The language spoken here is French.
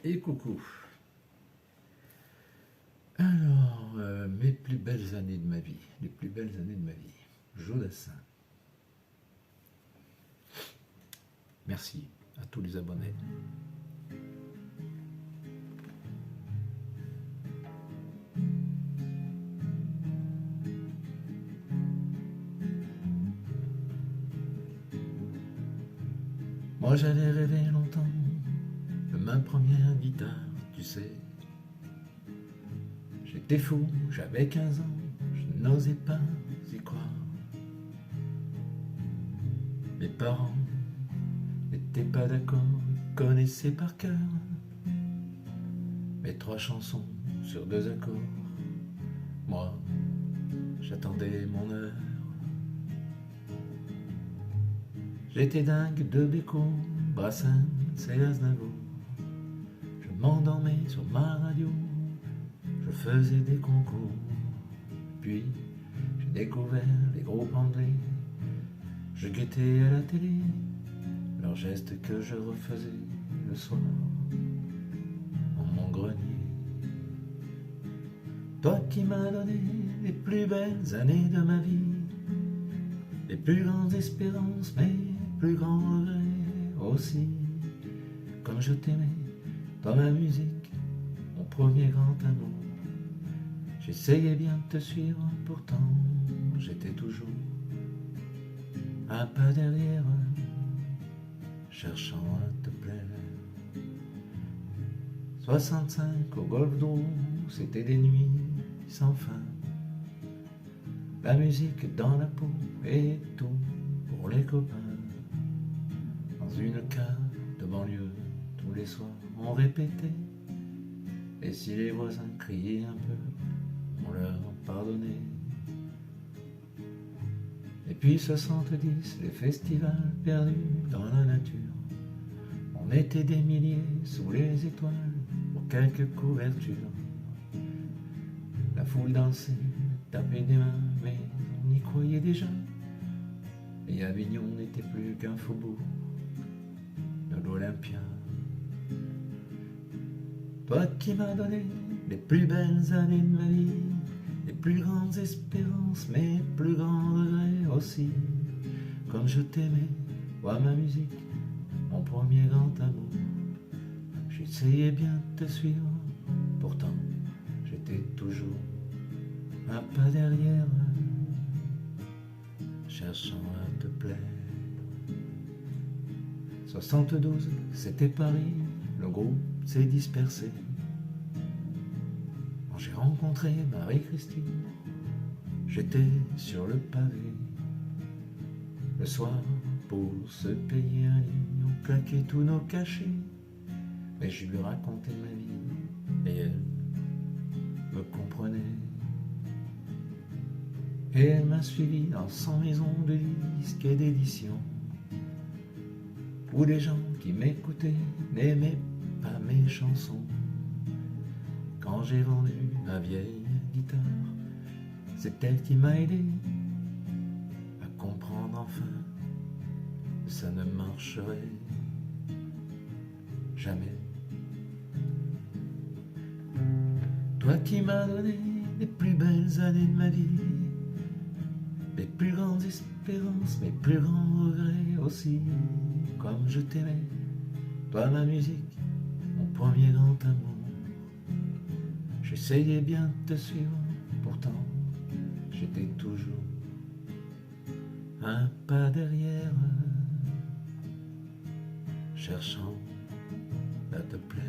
Et coucou. Alors, mes plus belles années de ma vie, les plus belles années de ma vie. Jodassin. Merci à tous les abonnés. Moi j'avais rêvé longtemps de ma première guitare, tu sais. J'étais fou, j'avais 15 ans, je n'osais pas y croire. Mes parents n'étaient pas d'accord, ils connaissaient par cœur mes 3 chansons sur 2 accords. Moi, j'attendais mon heure. J'étais dingue de Beko, Brassens et Aznavour. Je m'endormais sur ma radio, je faisais des concours. Puis, j'ai découvert les groupes anglais. Je guettais à la télé leurs gestes que je refaisais le soir en mon grenier. Toi qui m'as donné les plus belles années de ma vie, les plus grandes espérances, mes plus grands regrets aussi. Comme je t'aimais dans ma musique, mon premier grand amour. J'essayais bien de te suivre, pourtant j'étais toujours un pas derrière, cherchant à te plaire. 65 au Golfe d'Eau, c'était des nuits sans fin. La musique dans la peau et tout pour les copains. Dans une cave de banlieue, tous les soirs on répétait. Et si les voisins criaient un peu, on leur pardonnait. Et puis 70, les festivals perdus dans la nature. On était des milliers sous les étoiles pour quelques couvertures. La foule dansait, tapait des mains, mais on y croyait déjà. Et Avignon n'était plus qu'un faubourg de l'Olympia. Toi qui m'as donné les plus belles années de ma vie, les plus grandes espérances, mes plus grands regrets aussi. Comme je t'aimais, vois ma musique, mon premier grand amour. J'essayais bien de te suivre, pourtant j'étais toujours un pas derrière, cherchant à te plaire. 72, c'était Paris, le groupe s'est dispersé. Quand j'ai rencontré Marie-Christine, j'étais sur le pavé. Le soir, pour se payer un lit, on claquait tous nos cachets. Mais je lui racontais ma vie, et elle me comprenait. Et elle m'a suivi dans 100 maisons de disques et d'édition, où les gens qui m'écoutaient n'aimaient pas mes chansons. Quand j'ai vendu ma vieille guitare, c'est elle qui m'a aidé à comprendre enfin que ça ne marcherait jamais. Toi qui m'as donné les plus belles années de ma vie, mes plus grandes espérances, mes plus grands regrets aussi. Comme je t'aimais, toi ma musique, mon premier grand amour. J'essayais bien de te suivre, pourtant j'étais toujours un pas derrière, cherchant à te plaire.